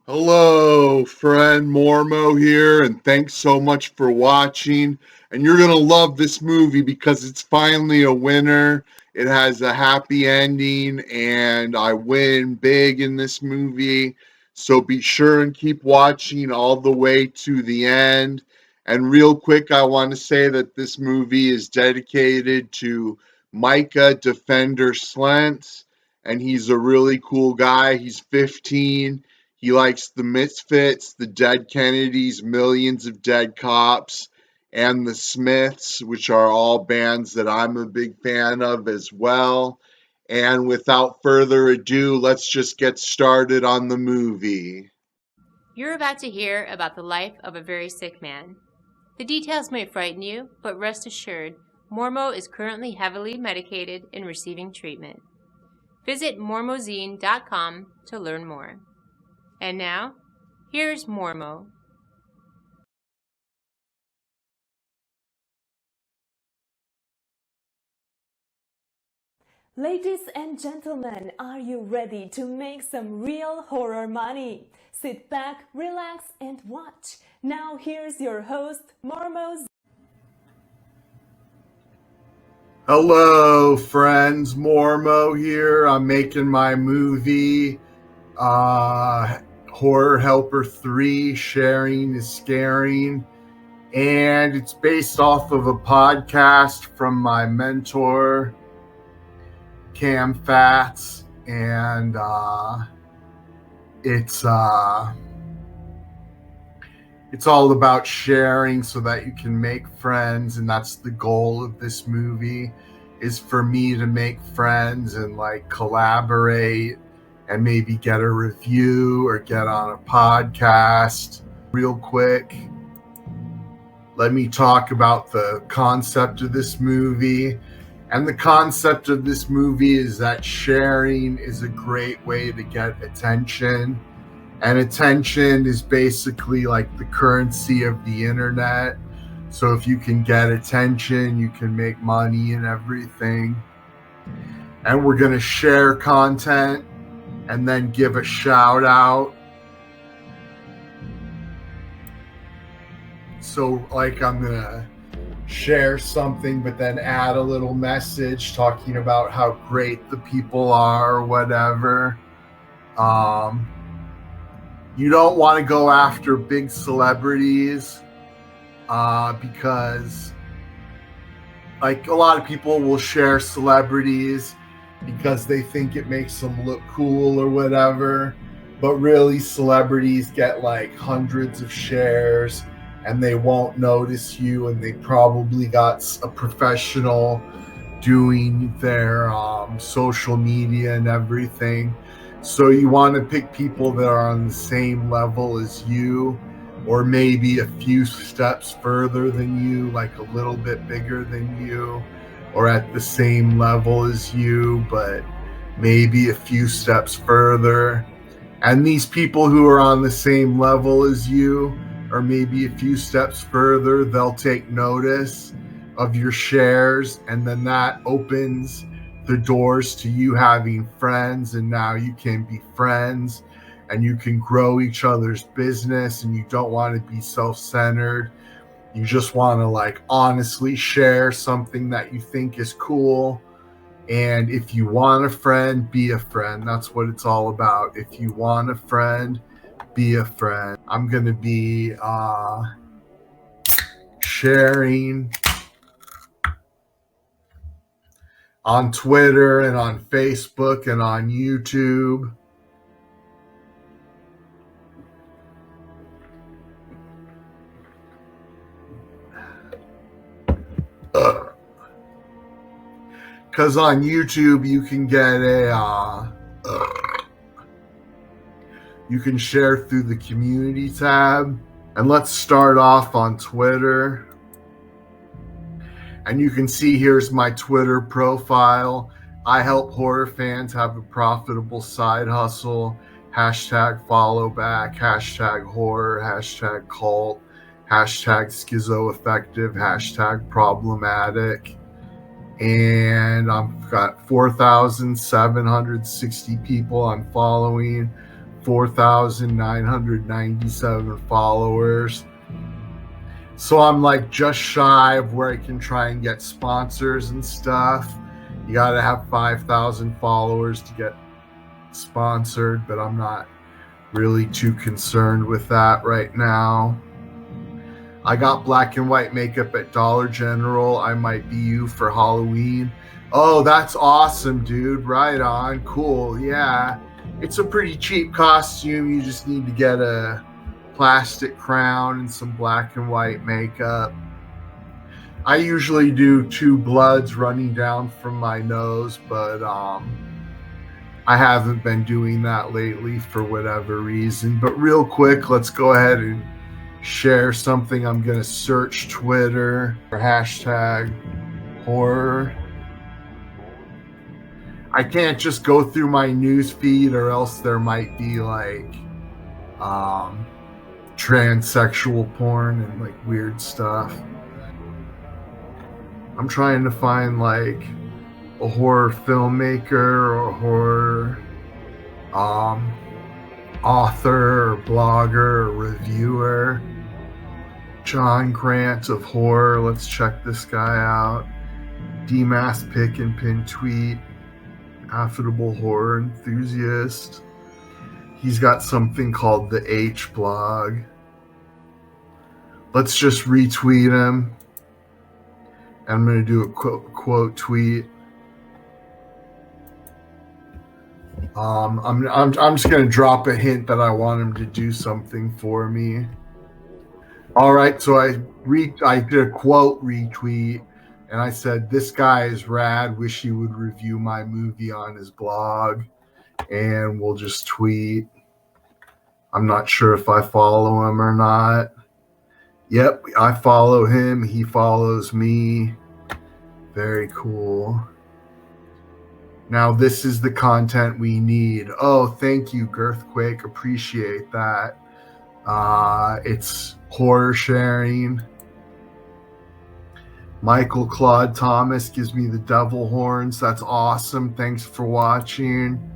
Hello, friend Mormo here, and thanks so much for watching. And you're going to love this movie because it's finally a winner. It has a happy ending, and I win big in this movie. So be sure and keep watching all the way to the end. And real quick, I want to say that this movie is dedicated to Micah Defender Slentz, and he's a really cool guy. He's 15. He likes the Misfits, the Dead Kennedys, Millions of Dead Cops, and the Smiths, which are all bands that I'm a big fan of as well. And without further ado, let's just get started on the movie. You're about to hear about the life of a very sick man. The details may frighten you, but rest assured, Mormo is currently heavily medicated and receiving treatment. Visit mormozine.com to learn more. And now, here's Mormo. Ladies and gentlemen, are you ready to make some real horror money? Sit back, relax, and watch. Now here's your host, Mormo Zine. Hello, friends. Mormo here. I'm making my movie, Horror Helper 3, Sharing is Scaring. And it's based off of a podcast from my mentor, Cam Fats, and it's all about sharing so that you can make friends, and that's the goal of this movie, is for me to make friends and like collaborate and maybe get a review or get on a podcast. Real quick, let me talk about the concept of this movie. And the concept of this movie is that sharing is a great way to get attention. And attention is basically like the currency of the internet. So if you can get attention, you can make money and everything. And we're going to share content and then give a shout out. So like I'm going to share something, but then add a little message talking about how great the people are or whatever. You don't want to go after big celebrities because like a lot of people will share celebrities because they think it makes them look cool or whatever. But really, celebrities get like hundreds of shares and they won't notice you, and they probably got a professional doing their social media and everything. So you want to pick people that are on the same level as you, or maybe a few steps further than you, like a little bit bigger than you, or at the same level as you, but maybe a few steps further. And these people who are on the same level as you, or maybe a few steps further, they'll take notice of your shares, and then that opens the doors to you having friends, and now you can be friends and you can grow each other's business, and you don't want to be self-centered. You just want to like honestly share something that you think is cool. And if you want a friend, be a friend. That's what it's all about. If you want a friend, be a friend. I'm going to be sharing on Twitter and on Facebook and on YouTube. Because on YouTube you can get you can share through the community tab. And let's start off on Twitter. And you can see here's my Twitter profile. I help horror fans have a profitable side hustle. Hashtag follow back, hashtag horror, hashtag cult, hashtag schizoaffective, hashtag problematic. And I've got 4,760 people I'm following, 4,997 followers. So I'm like just shy of where I can try and get sponsors and stuff. You got to have 5,000 followers to get sponsored, but I'm not really too concerned with that right now. I got black and white makeup at Dollar General. I might be you for Halloween. Oh, that's awesome, dude. Right on. Cool. Yeah. It's a pretty cheap costume. You just need to get a plastic crown and some black and white makeup. I usually do 2 bloods running down from my nose, but I haven't been doing that lately for whatever reason. But real quick, let's go ahead and share something. I'm going to search Twitter for hashtag horror. I can't just go through my news feed, or else there might be like transsexual porn and like weird stuff. I'm trying to find like a horror filmmaker or a horror author or blogger or reviewer. John Grant of horror. Let's check this guy out. DMAS pick and pin tweet. Affable horror enthusiast. He's got something called the H blog. Let's just retweet him. I'm going to do a quote tweet. I'm just going to drop a hint that I want him to do something for me. All right, so I did a quote retweet, and I said, "This guy is rad. Wish he would review my movie on his blog." And we'll just tweet. I'm not sure if I follow him or not. Yep, I follow him. He follows me. Very cool. Now this is the content we need. Oh, thank you, Girthquake. Appreciate that. It's horror sharing. Michael Claude Thomas gives me the devil horns. That's awesome. Thanks for watching.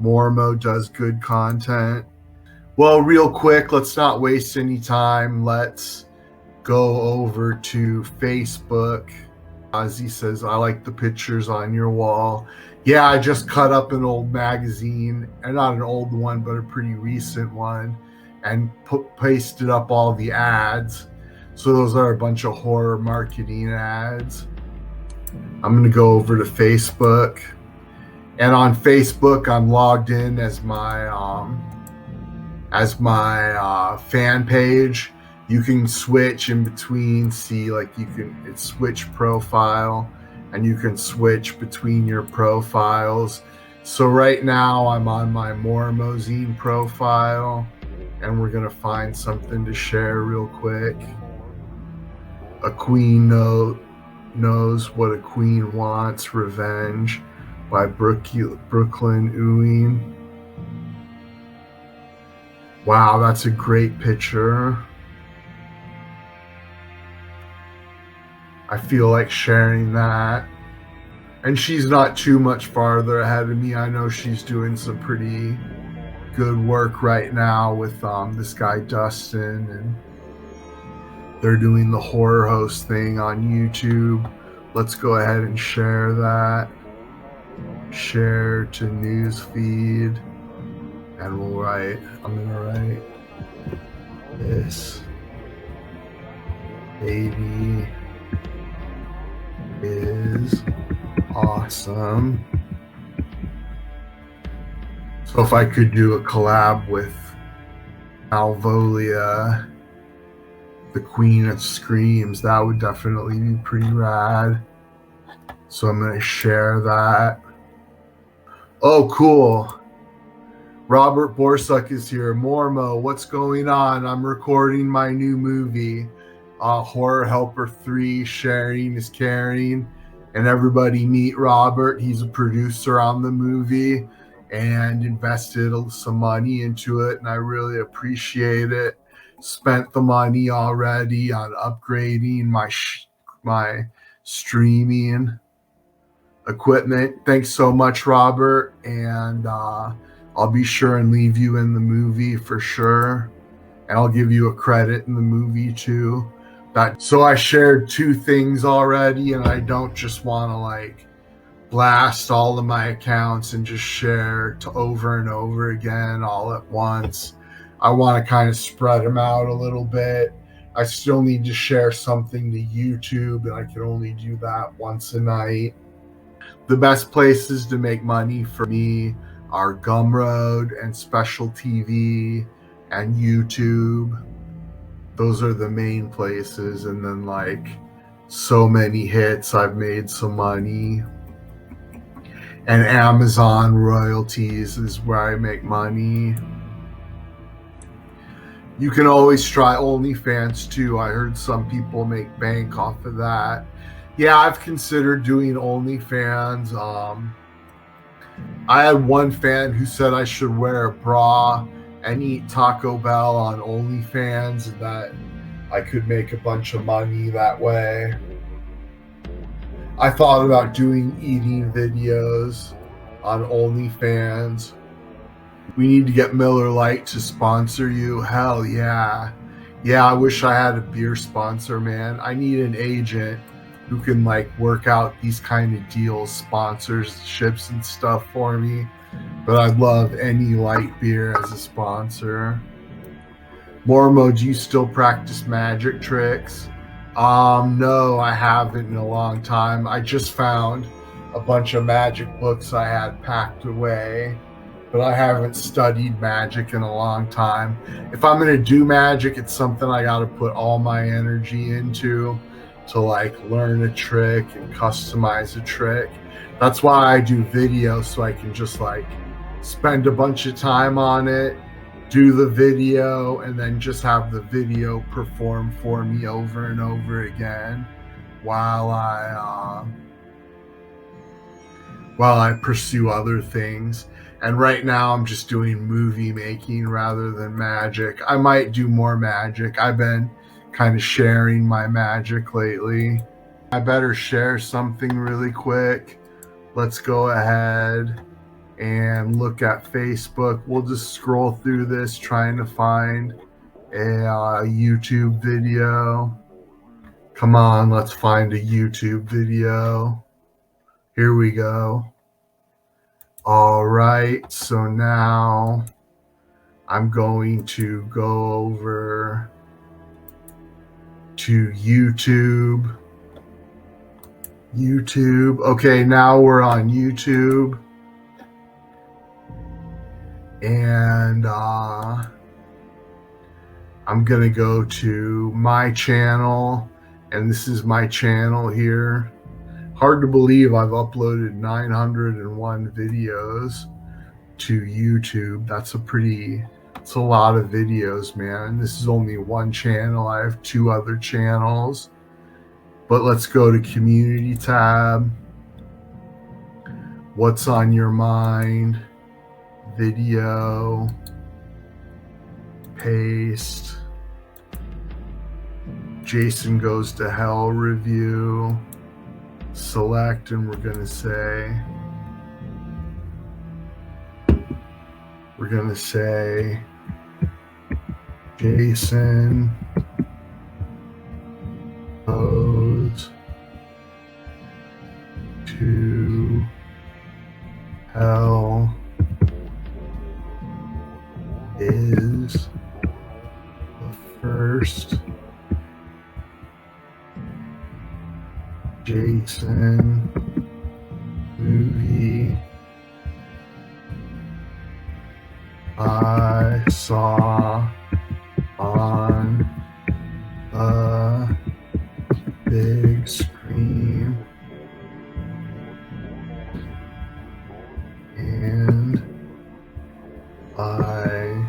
Mormo does good content. Well, real quick, let's not waste any time. Let's go over to Facebook. Ozzy says, I like the pictures on your wall. Yeah, I just cut up an old magazine, and not an old one, but a pretty recent one, and pasted up all the ads. So those are a bunch of horror marketing ads. I'm going to go over to Facebook. And on Facebook, I'm logged in as my fan page. You can switch in between, it's switch profile, and you can switch between your profiles. So right now I'm on my Mormo Zine profile, and we're going to find something to share real quick. A queen knows what a queen wants, revenge, by Brooklyn Ewing. Wow, that's a great picture. I feel like sharing that. And she's not too much farther ahead of me. I know she's doing some pretty good work right now with this guy Dustin, and they're doing the horror host thing on YouTube. Let's go ahead and share that. Share to newsfeed, and I'm gonna write, this baby is awesome. So if I could do a collab with Malvolia, the Queen of Screams, that would definitely be pretty rad. So I'm going to share that. Oh, cool. Robert Borsuk is here. Mormo, what's going on? I'm recording my new movie, Horror Helper 3, Sharing is Caring. And everybody meet Robert. He's a producer on the movie and invested some money into it, and I really appreciate it. Spent the money already on upgrading my streaming equipment. Thanks so much, Robert. And I'll be sure and leave you in the movie for sure. And I'll give you a credit in the movie too. So I shared 2 things already, and I don't just want to like blast all of my accounts and just share to over and over again all at once. I want to kind of spread them out a little bit. I still need to share something to YouTube, and I can only do that once a night. The best places to make money for me are Gumroad and Special TV and YouTube. Those are the main places. And then like So Many Hits, I've made some money. And Amazon royalties is where I make money. You can always try OnlyFans too. I heard some people make bank off of that. Yeah, I've considered doing OnlyFans. I had one fan who said I should wear a bra and eat Taco Bell on OnlyFans, and that I could make a bunch of money that way. I thought about doing eating videos on OnlyFans. We need to get Miller Lite to sponsor you. Hell yeah. Yeah, I wish I had a beer sponsor, man. I need an agent who can like work out these kind of deals, sponsorships and stuff for me. But I'd love any light beer as a sponsor. Mormo, do you still practice magic tricks? No, I haven't in a long time. I just found a bunch of magic books I had packed away, but I haven't studied magic in a long time. If I'm going to do magic, it's something I got to put all my energy into to like learn a trick and customize a trick. That's why I do videos, so I can just like spend a bunch of time on it, do the video, and then just have the video perform for me over and over again while I pursue other things. And right now I'm just doing movie making rather than magic. I might do more magic. I've been kind of sharing my magic lately. I better share something really quick. Let's go ahead and look at Facebook. We'll just scroll through this trying to find a YouTube video. Come on, let's find a YouTube video. Here we go. All right, so now I'm going to go over to YouTube. Okay, now we're on YouTube. And I'm going to go to my channel. And this is my channel here. Hard to believe I've uploaded 901 videos to YouTube. It's a lot of videos, man. And this is only one channel. I have 2 other channels. But let's go to Community tab. What's on your mind? Video. Paste. Jason Goes to Hell review. Select, and we're going to say Jason Goes to Hell is the first Jason movie I saw on the big screen, and I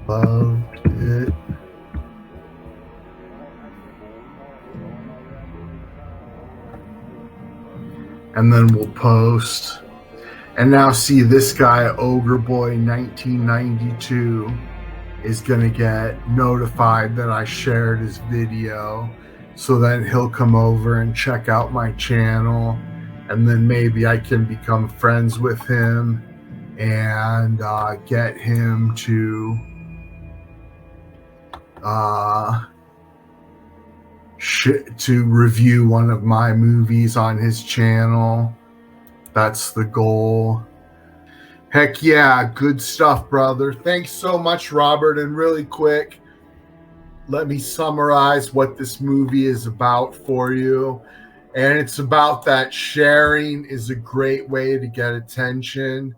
loved it. And then we'll post. And now see, this guy, Ogre Boy 1992, is gonna get notified that I shared his video. So then he'll come over and check out my channel, and then maybe I can become friends with him and get him to to review one of my movies on his channel. That's the goal. Heck yeah, good stuff, brother. Thanks so much, Robert. And really quick, let me summarize what this movie is about for you. And it's about that sharing is a great way to get attention.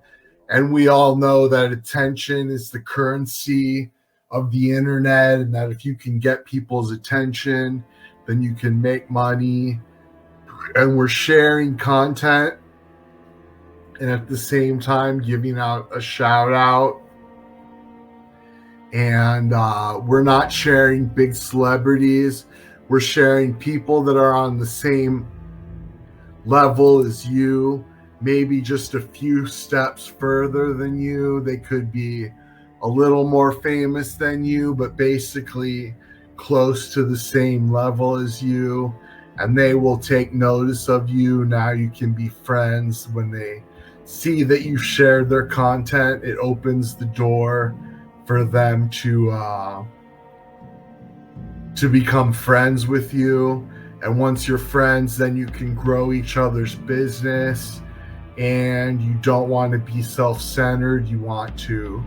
And we all know that attention is the currency of the internet, and that if you can get people's attention, then you can make money. And we're sharing content and at the same time giving out a shout out. And we're not sharing big celebrities. We're sharing people that are on the same level as you, maybe just a few steps further than you. They could be a little more famous than you, but basically close to the same level as you. And they will take notice of you. Now you can be friends. When they see that you shared their content, it opens the door for them to become friends with you. And once you're friends, then you can grow each other's business. And you don't want to be self-centered. You want to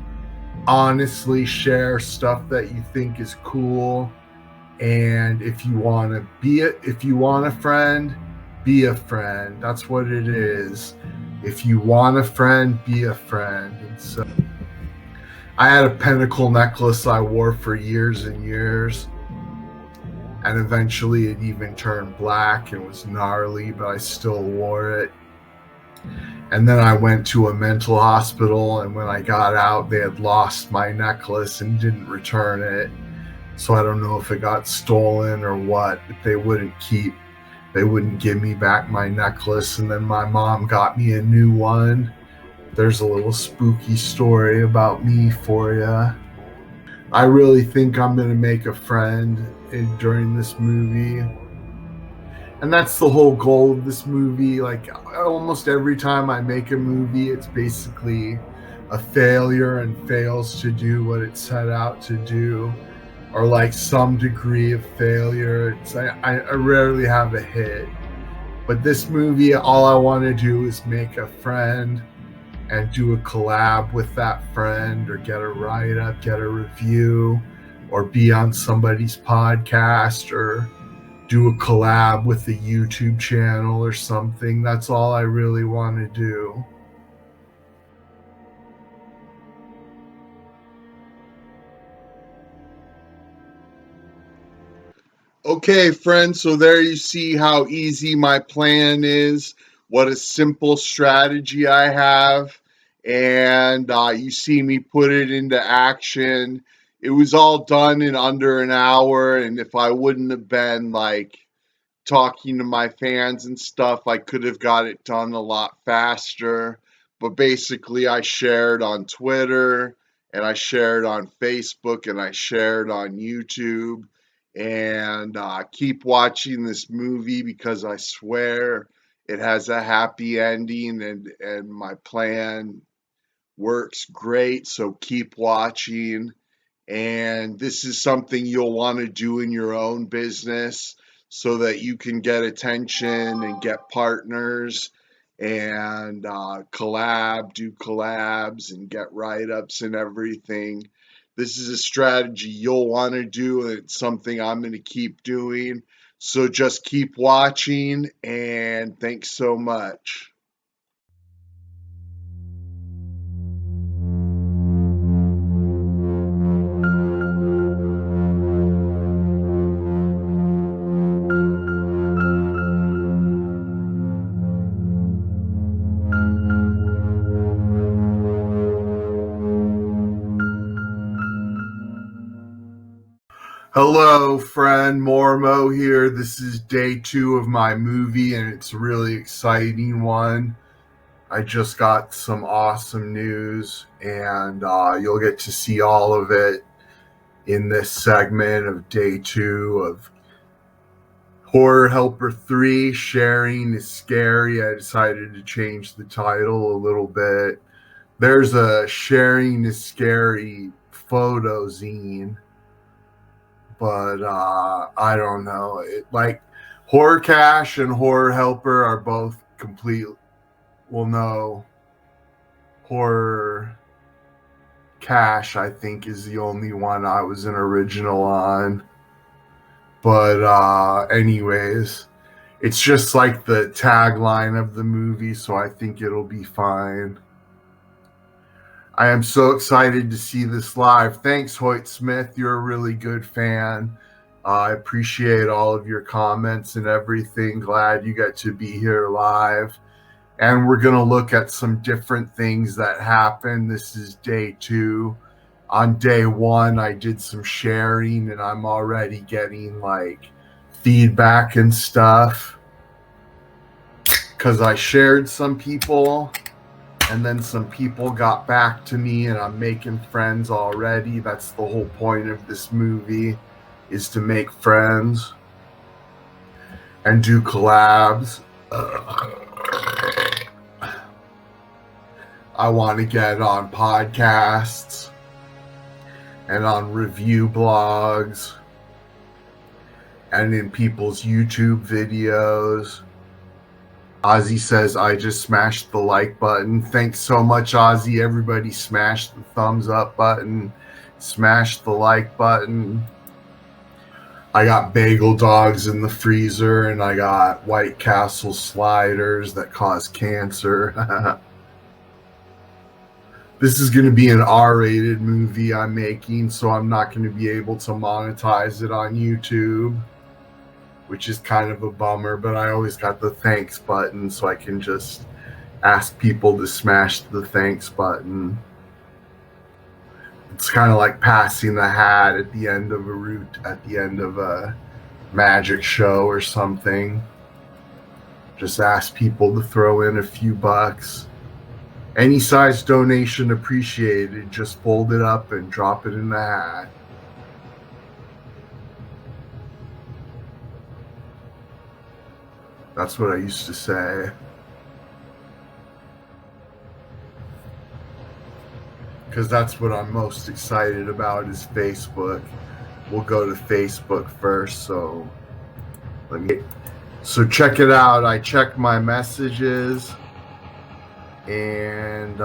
honestly share stuff that you think is cool. And if you want a friend, be a friend. That's what it is. If you want a friend, be a friend. And so I had a pentacle necklace I wore for years and years. And eventually it even turned black and was gnarly, but I still wore it. And then I went to a mental hospital, and when I got out, they had lost my necklace and didn't return it. So I don't know if it got stolen or what, but they wouldn't give me back my necklace. And then my mom got me a new one. There's a little spooky story about me for you. I really think I'm going to make a friend during this movie. And that's the whole goal of this movie. Like almost every time I make a movie, it's basically a failure and fails to do what it set out to do, or like some degree of failure. I rarely have a hit. But this movie, all I want to do is make a friend and do a collab with that friend, or get a write-up, get a review, or be on somebody's podcast, or do a collab with a YouTube channel or something. That's all I really want to do. Okay, friends, so there you see how easy my plan is, what a simple strategy I have, and you see me put it into action. It was all done in under an hour, and if I wouldn't have been like talking to my fans and stuff, I could have got it done a lot faster. But basically, I shared on Twitter, and I shared on Facebook, and I shared on YouTube. And keep watching this movie, because I swear it has a happy ending, and my plan works great. So keep watching. And this is something you'll want to do in your own business, so that you can get attention and get partners and do collabs and get write-ups and everything. This is a strategy you'll want to do, and it's something I'm going to keep doing. So just keep watching, and thanks so much. Hello, friend. Mormo here. This is day 2 of my movie, and it's a really exciting one. I just got some awesome news, and you'll get to see all of it in this segment of day 2 of Horror Helper 3, Sharing is Scary. I decided to change the title a little bit. There's a Sharing is Scary photo zine, but I don't know. Like Horror Cache and Horror Helper are both complete. Well, no. Horror Cache, I think, is the only one I was an original on. But anyways, it's just like the tagline of the movie, so I think it'll be fine. I am so excited to see this live. Thanks, Hoyt Smith. You're a really good fan. I appreciate all of your comments and everything. Glad you got to be here live. And we're going to look at some different things that happened. This is day 2. On day 1, I did some sharing, and I'm already getting like feedback and stuff because I shared some people. And then some people got back to me, and I'm making friends already. That's the whole point of this movie, is to make friends and do collabs. I want to get on podcasts and on review blogs and in people's YouTube videos. Ozzy says, I just smashed the like button. Thanks so much, Ozzy. Everybody smash the thumbs up button. Smash the like button. I got bagel dogs in the freezer, and I got White Castle sliders that cause cancer. This is going to be an R-rated movie I'm making, so I'm not going to be able to monetize it on YouTube, which is kind of a bummer, but I always got the thanks button, so I can just ask people to smash the thanks button. It's kind of like passing the hat at the end of a magic show or something. Just ask people to throw in a few bucks. Any size donation appreciated. Just fold it up and drop it in the hat. That's what I used to say. Because that's what I'm most excited about is Facebook. We'll go to Facebook first, so check it out. I checked my messages, and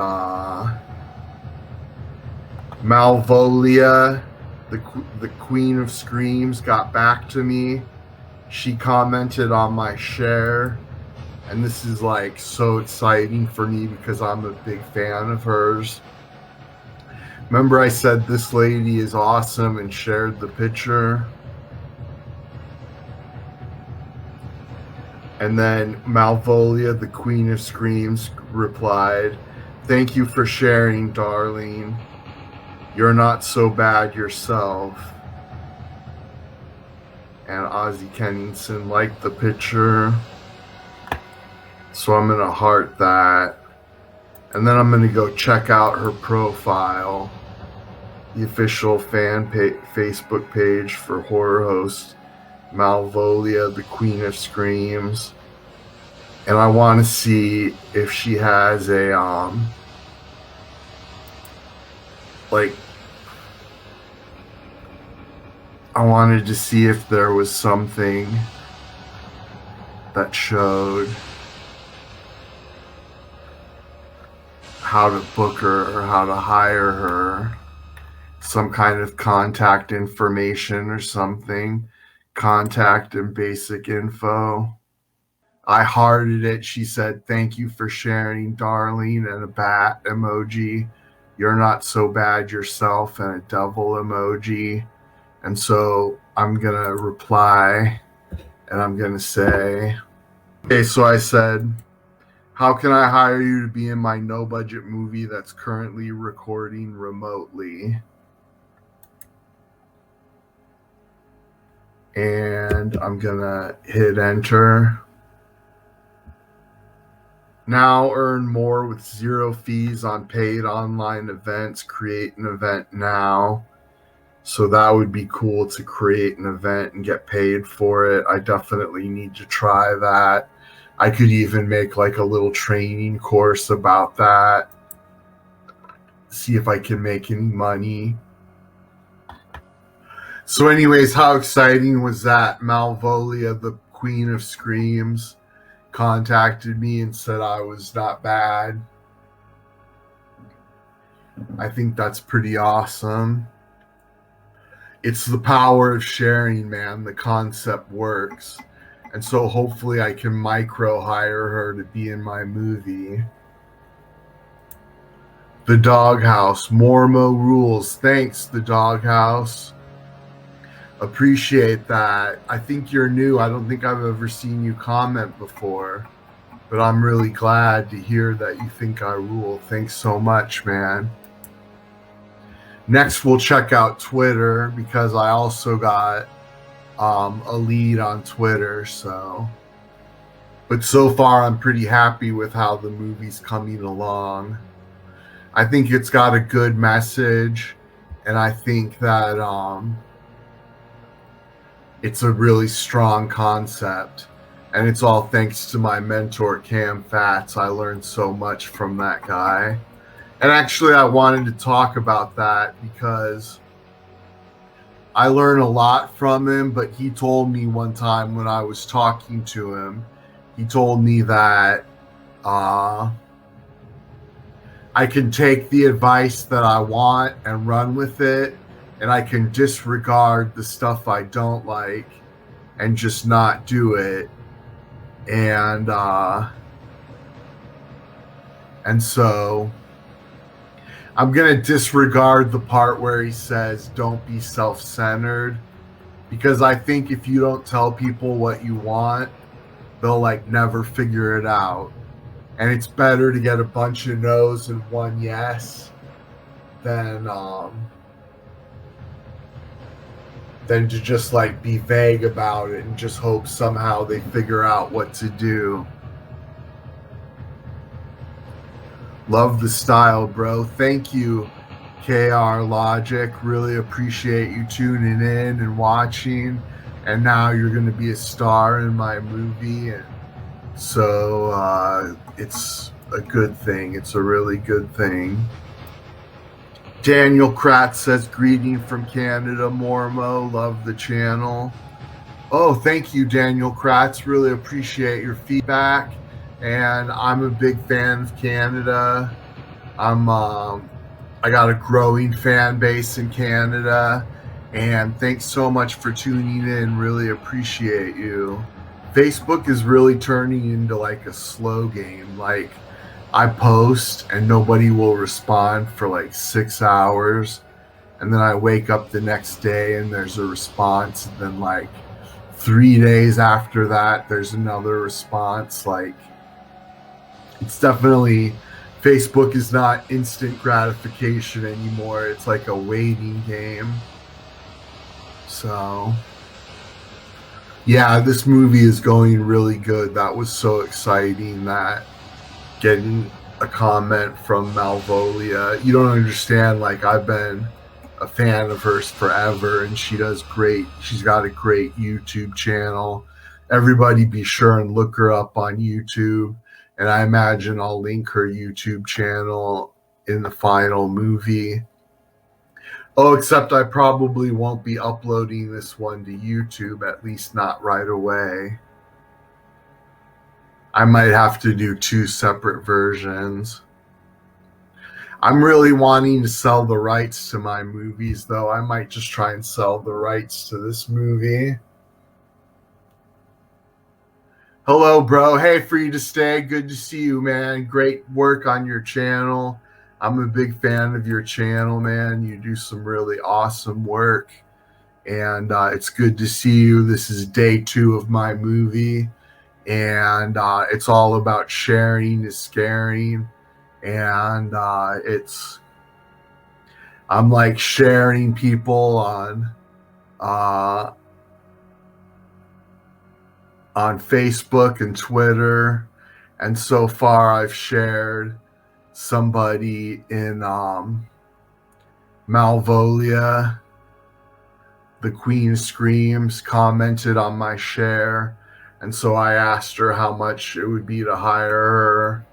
Malvolia, the Queen of Screams, got back to me. She commented on my share, and this is like so exciting for me because I'm a big fan of hers. Remember I said this lady is awesome and shared the picture? And then Malvolia, the Queen of Screams, replied, "Thank you for sharing, darling. You're not so bad yourself." And Ozzy Kenningson liked the picture. So I'm going to heart that. And then I'm going to go check out her profile, the official fan Facebook page for horror host Malvolia, the Queen of Screams. And I want to see if she has a, I wanted to see if there was something that showed how to book her or how to hire her. Some kind of contact information or something. Contact and basic info. I hearted it. She said, "Thank you for sharing, darling," and a bat emoji. "You're not so bad yourself," and a devil emoji. And so I'm going to reply, and I'm going to say, okay, so I said, "How can I hire you to be in my no-budget movie that's currently recording remotely?" And I'm going to hit enter. Now earn more with 0 fees on paid online events. Create an event now. So that would be cool to create an event and get paid for it. I definitely need to try that. I could even make like a little training course about that. see if I can make any money. So anyways, how exciting was that? Malvolia, the Queen of Screams, contacted me and said I was not bad. I think that's pretty awesome. It's the power of sharing, man. The concept works. And so hopefully I can micro hire her to be in my movie. The Doghouse, Mormo rules. Thanks, The Doghouse. Appreciate that. I think you're new. I don't think I've ever seen you comment before, but I'm really glad to hear that you think I rule. Thanks so much, man. Next, we'll check out Twitter because I also got a lead on Twitter. But so far, I'm pretty happy with how the movie's coming along. I think it's got a good message, and I think that it's a really strong concept, and it's all thanks to my mentor, Cam Fats. I learned so much from that guy. And actually, I wanted to talk about that because I learned a lot from him, but he told me one time when I was talking to him, he told me that I can take the advice that I want and run with it, and I can disregard the stuff I don't like and just not do it. And so I'm going to disregard the part where he says, don't be self-centered, because I think if you don't tell people what you want, they'll like never figure it out. And it's better to get a bunch of no's and one yes than to just like be vague about it and just hope somehow they figure out what to do. Love the style, bro. Thank you, KR Logic. Really appreciate you tuning in and watching. And now you're going to be a star in my movie. And so it's a good thing. It's a really good thing. Daniel Kratz says, greeting from Canada, Mormo. Love the channel. Oh, thank you, Daniel Kratz. Really appreciate your feedback. And I'm a big fan of Canada. I got a growing fan base in Canada. And thanks so much for tuning in. Really appreciate you. Facebook is really turning into like a slow game. Like, I post and nobody will respond for like 6 hours. And then I wake up the next day and there's a response. And then like 3 days after that, there's another response. Like, it's definitely, Facebook is not instant gratification anymore. It's like a waiting game. So, yeah, this movie is going really good. That was so exciting, that getting a comment from Malvolia. You don't understand, like, I've been a fan of hers forever, and she does great. She's got a great YouTube channel. Everybody be sure and look her up on YouTube. And I imagine I'll link her YouTube channel in the final movie. Oh, except I probably won't be uploading this one to YouTube, at least not right away. I might have to do 2 separate versions. I'm really wanting to sell the rights to my movies, though. I might just try and sell the rights to this movie. Hello, bro. Hey, free to stay. Good to see you, man. Great work on your channel. I'm a big fan of your channel, man. You do some really awesome work. And it's good to see you. This is day 2 of my movie. And it's all about sharing is scaring. And I'm like sharing people on Facebook and Twitter, and so far I've shared somebody in Malvolia, the Queen Screams, commented on my share, and so I asked her how much it would be to hire her,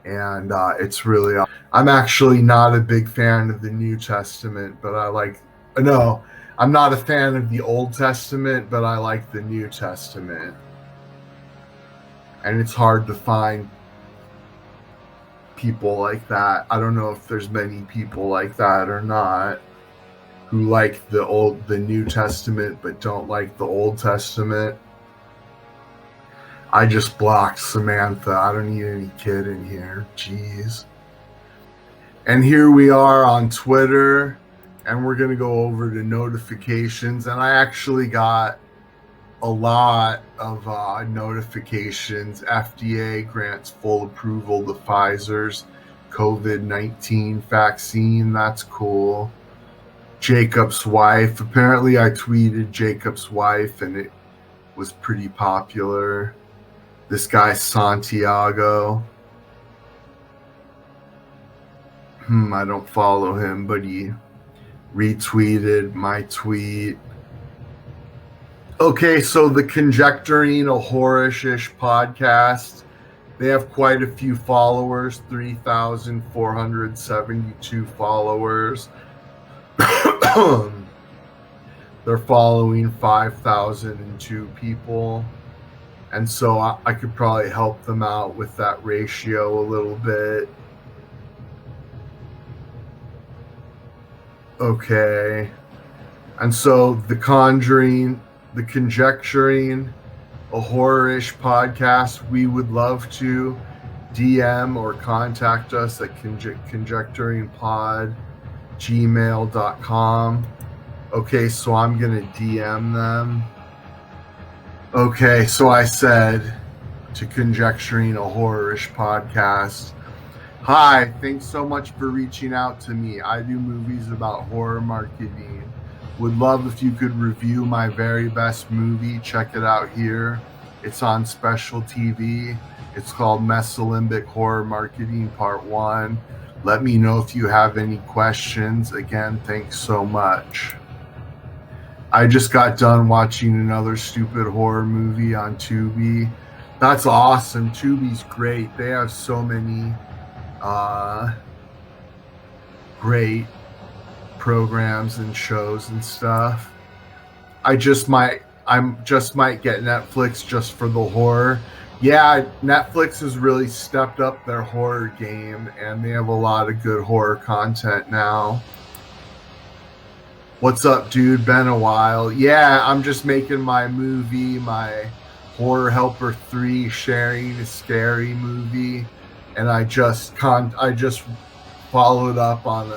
and it's really. I'm actually not a big fan of the New Testament, but I like. No, I'm not a fan of the Old Testament, but I like the New Testament. And it's hard to find people like that. I don't know if there's many people like that or not, who like the New Testament but don't like the Old Testament. I just blocked Samantha. I don't need any kid in here. Jeez. And here we are on Twitter, and we're going to go over to notifications. And I actually got a lot of notifications. FDA grants full approval to Pfizer's COVID-19 vaccine. That's cool. Jacob's wife. Apparently, I tweeted Jacob's wife, and it was pretty popular. This guy, Santiago. I don't follow him, but he retweeted my tweet. Okay, so the Conjecturing a Horrorish podcast, they have quite a few followers, 3,472 followers. They're following 5,002 people. And so I could probably help them out with that ratio a little bit. Okay. And so the Conjuring, the Conjecturing a Horrorish podcast, we would love to DM or contact us at conjecturingpod@gmail.com. Okay, so I'm going to DM them. Okay, so I said to Conjecturing a Horrorish podcast, "Hi, thanks so much for reaching out to me. I do movies about horror marketing. Would love if you could review my very best movie. Check it out here. It's on Special TV. It's called Mesolimbic Horror Marketing Part 1. Let me know if you have any questions. Again, thanks so much. I just got done watching another stupid horror movie on Tubi. That's awesome. Tubi's great. They have so many great programs and shows and stuff. I just might get Netflix just for the horror. Yeah, Netflix has really stepped up their horror game, and they have a lot of good horror content now. What's up, dude? Been a while. Yeah, I'm just making my movie, my Horror Helper 3 Sharing a Scary movie, and I just followed up on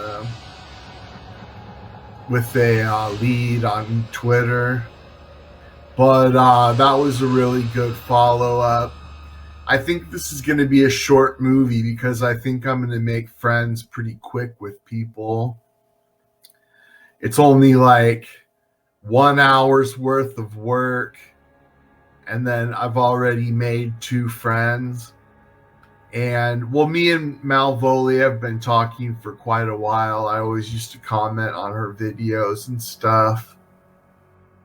with a lead on Twitter. But that was a really good follow-up. I think this is going to be a short movie because I think I'm going to make friends pretty quick with people. It's only like 1 hour's worth of work, and then I've already made 2 friends. And, well, me and Malvolia have been talking for quite a while. I always used to comment on her videos and stuff.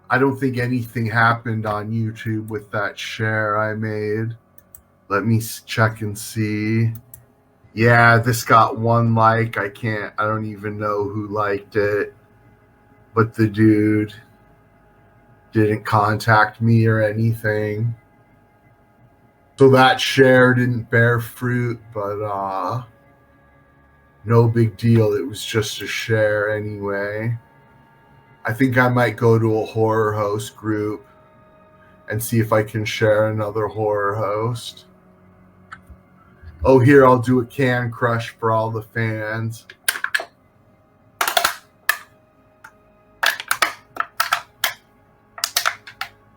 I don't think anything happened on YouTube with that share I made. Let me check and see. Yeah, this got 1 like. I don't even know who liked it. But the dude didn't contact me or anything. So that share didn't bear fruit, but no big deal. It was just a share anyway. I think I might go to a horror host group and see if I can share another horror host. Oh, here, I'll do a can crush for all the fans.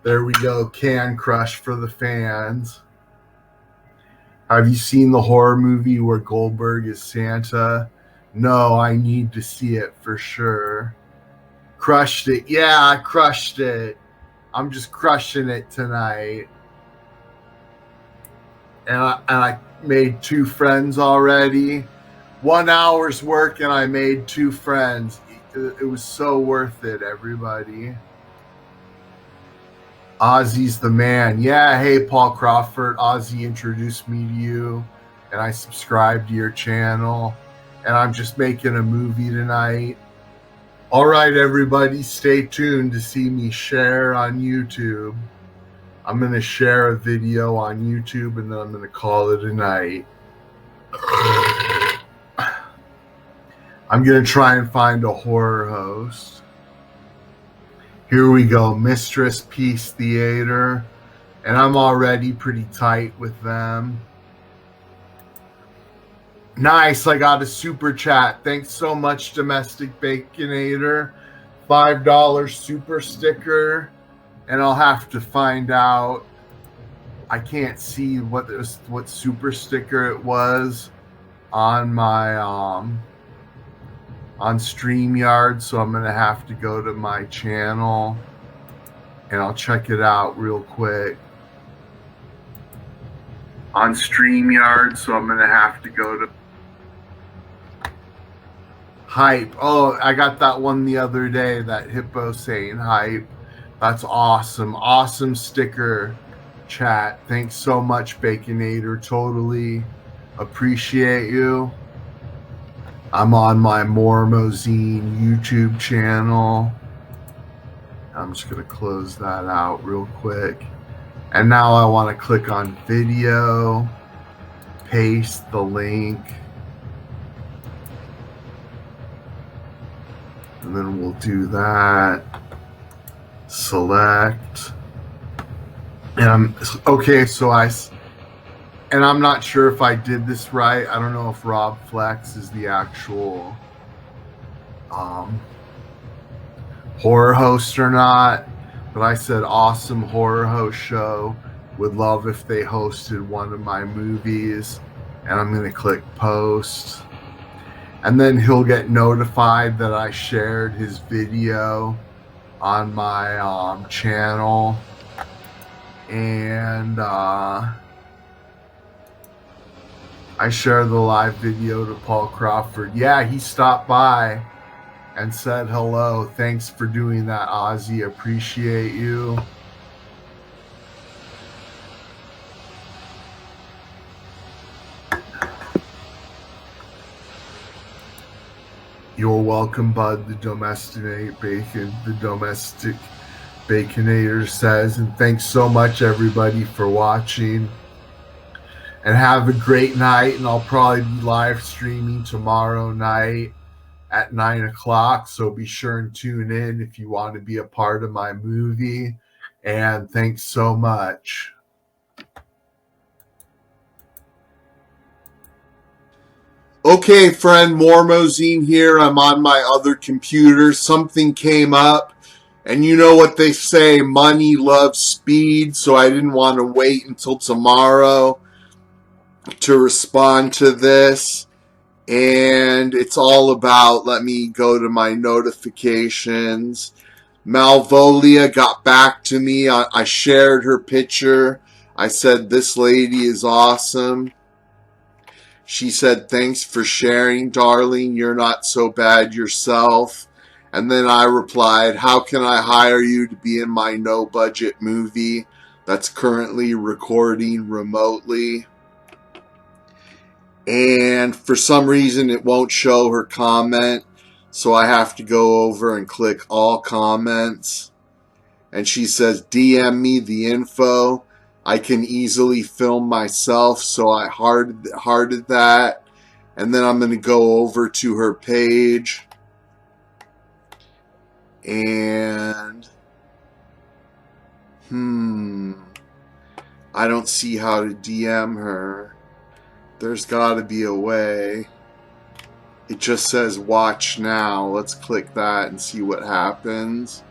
There we go, can crush for the fans. Have you seen the horror movie where Goldberg is Santa? No, I need to see it for sure. Crushed it. Yeah, I crushed it. I'm just crushing it tonight. And I made 2 friends already. 1 hour's work and I made 2 friends. It was so worth it, everybody. Ozzy's the man. Yeah, hey, Paul Crawford. Ozzy introduced me to you. and I subscribe to your channel, and I'm just making a movie tonight. All right, everybody, stay tuned to see me share on YouTube. I'm going to share a video on YouTube, and then I'm going to call it a night. I'm going to try and find a horror host. Here we go, Mistress Peace Theater, and I'm already pretty tight with them. Nice, I got a super chat. Thanks so much, Domestic Baconator. $5 super sticker, and I'll have to find out. I can't see what super sticker it was on my on StreamYard, so I'm gonna have to go to my channel and I'll check it out real quick on StreamYard. So I'm gonna have to go to Hype. Oh, I got that one the other day, that hippo saying Hype. That's awesome. Awesome sticker, chat. Thanks so much, Baconator. Totally appreciate you. I'm on my Mormo Zine YouTube channel. I'm just going to close that out real quick. And now I want to click on video, paste the link, and then we'll do that. Select. And okay, so I'm not sure if I did this right. I don't know if Rob Flex is the actual horror host or not, but I said awesome horror host show. Would love if they hosted one of my movies, and I'm going to click post. And then he'll get notified that I shared his video on my channel. And I shared the live video to Paul Crawford. Yeah, he stopped by and said hello. Thanks for doing that, Ozzy. Appreciate you. You're welcome, Bud. The domestic Baconator says. And thanks so much, everybody, for watching. And have a great night. And I'll probably be live streaming tomorrow night at 9 o'clock. So be sure and tune in if you want to be a part of my movie. And thanks so much. Okay, friend, Mormo Zine here. I'm on my other computer. Something came up, and you know what they say, money loves speed, so I didn't want to wait until tomorrow to respond to this. And it's all about, let me go to my notifications. Malvolia got back to me. I shared her picture. I said, this lady is awesome. She said, thanks for sharing, darling. You're not so bad yourself. And then I replied, how can I hire you to be in my no-budget movie that's currently recording remotely? And for some reason, it won't show her comment. So I have to go over and click all comments. And she says, DM me the info. I can easily film myself, so I hearted that. And then I'm going to go over to her page. And, I don't see how to DM her. There's got to be a way. It just says watch now. Let's click that and see what happens.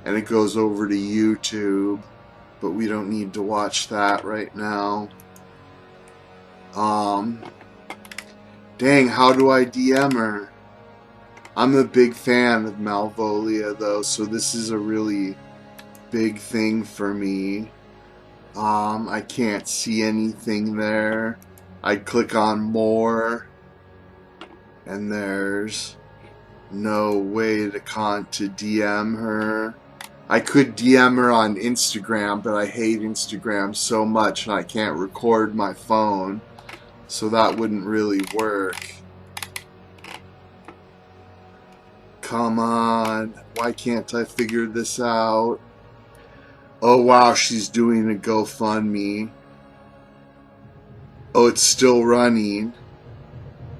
And it goes over to YouTube. But we don't need to watch that right now. Dang, how do I DM her? I'm a big fan of Malvolia, though, so this is a really big thing for me. I can't see anything there. I click on more, and there's no way to DM her. I could DM her on Instagram, but I hate Instagram so much and I can't record my phone. so that wouldn't really work. Come on, why can't I figure this out? Oh wow, she's doing a GoFundMe. Oh, it's still running.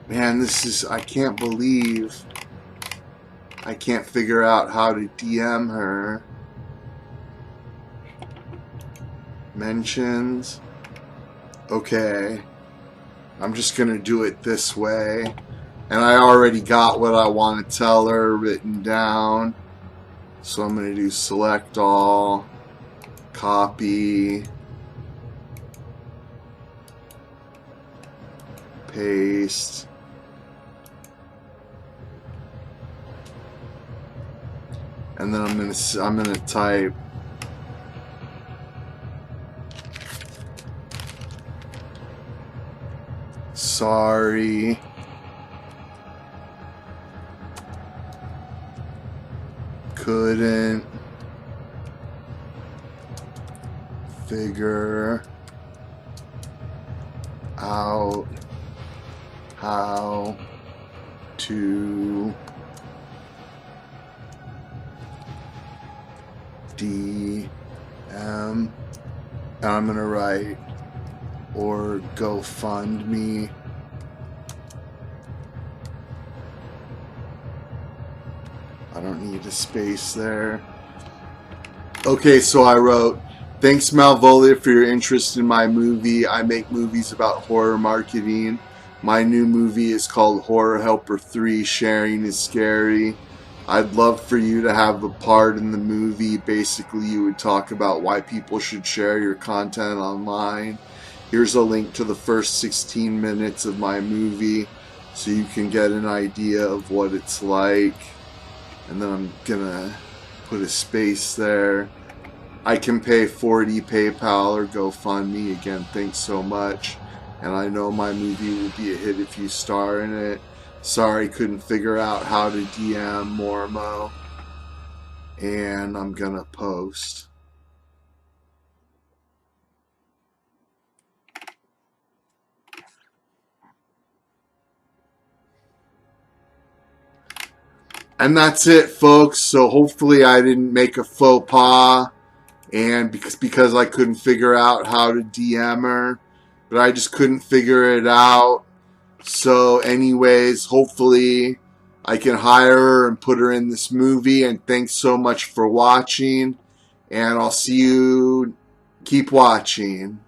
Man, this is, I can't believe I can't figure out how to DM her. Mentions. Okay. I'm just gonna do it this way. And I already got what I want to tell her written down. So I'm gonna do select all, copy, paste. And then I'm gonna type sorry. Couldn't figure out how to DM, and I'm gonna write or GoFundMe. I don't need a space there. Okay, so I wrote, thanks Malvolia for your interest in my movie. I make movies about horror marketing. My new movie is called Horror Helper 3, Sharing is Scary. I'd love for you to have a part in the movie. Basically, you would talk about why people should share your content online. Here's a link to the first 16 minutes of my movie so you can get an idea of what it's like. And then I'm gonna put a space there. I can pay 40 PayPal or GoFundMe. Again, thanks so much. And I know my movie will be a hit if you star in it. Sorry, couldn't figure out how to DM Mormo. And I'm gonna post. And that's it, folks. So hopefully I didn't make a faux pas. And because I couldn't figure out how to DM her. But I just couldn't figure it out. So anyways, hopefully I can hire her and put her in this movie. And thanks so much for watching. And I'll see you. Keep watching.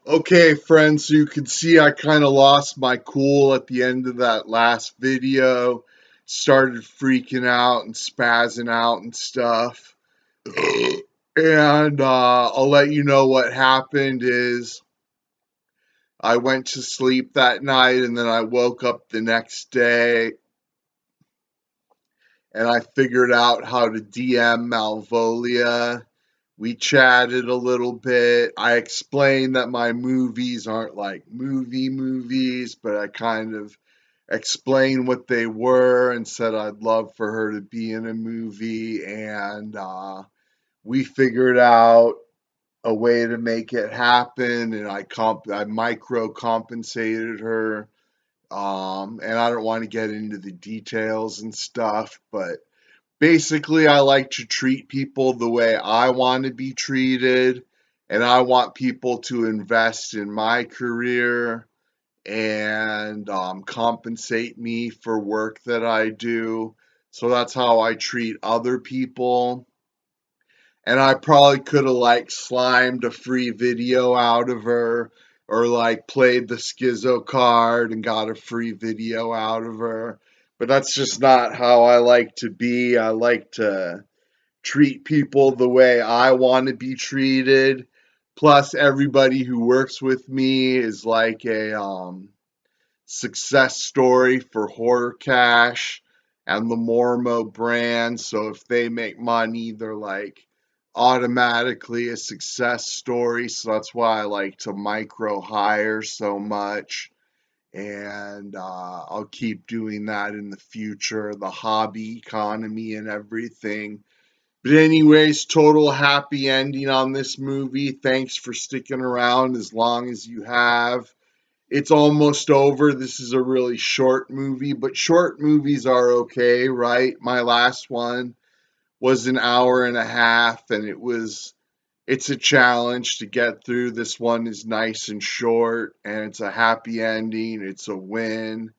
Okay, friends, so you can see I kind of lost my cool at the end of that last video. Started freaking out and spazzing out and stuff. And I'll let you know what happened is I went to sleep that night and then I woke up the next day and I figured out how to DM Malvolia. We chatted a little bit. I explained that my movies aren't like movies, but I kind of explained what they were and said I'd love for her to be in a movie. And we figured out a way to make it happen. And I micro compensated her. And I don't want to get into the details and stuff, but basically, I like to treat people the way I want to be treated, and I want people to invest in my career and compensate me for work that I do. So that's how I treat other people. And I probably could have like slimed a free video out of her or like played the schizo card and got a free video out of her. But that's just not how I like to be. I like to treat people the way I want to be treated. Plus, everybody who works with me is like a success story for Horror Cash and the Mormo brand. So if they make money, they're like automatically a success story. So that's why I like to micro hire so much. And I'll keep doing that in the future. The hobby economy and everything But anyways, total happy ending on this movie. Thanks for sticking around as long as you have. It's almost over. This is a really short movie, but short movies are okay, right? My last one was an hour and a half, and it's a challenge to get through. This one is nice and short, and it's a happy ending. It's a win.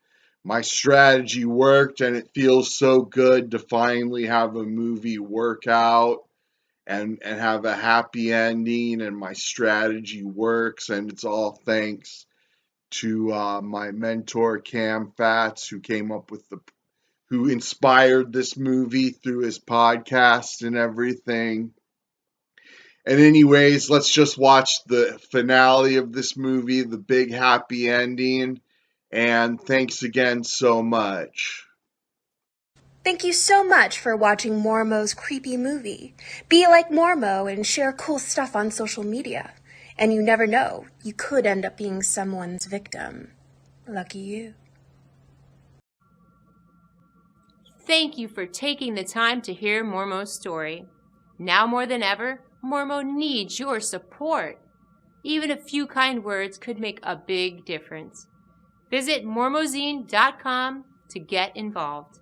My strategy worked, and it feels so good to finally have a movie work out and have a happy ending, and my strategy works, and it's all thanks to my mentor Cam Fats, who inspired this movie through his podcast and everything. And anyways, let's just watch the finale of this movie, the big happy ending. And thanks again so much. Thank you so much for watching Mormo's creepy movie. Be like Mormo and share cool stuff on social media. And you never know, you could end up being someone's victim. Lucky you. Thank you for taking the time to hear Mormo's story. Now more than ever, Mormo needs your support. Even a few kind words could make a big difference. Visit mormozine.com to get involved.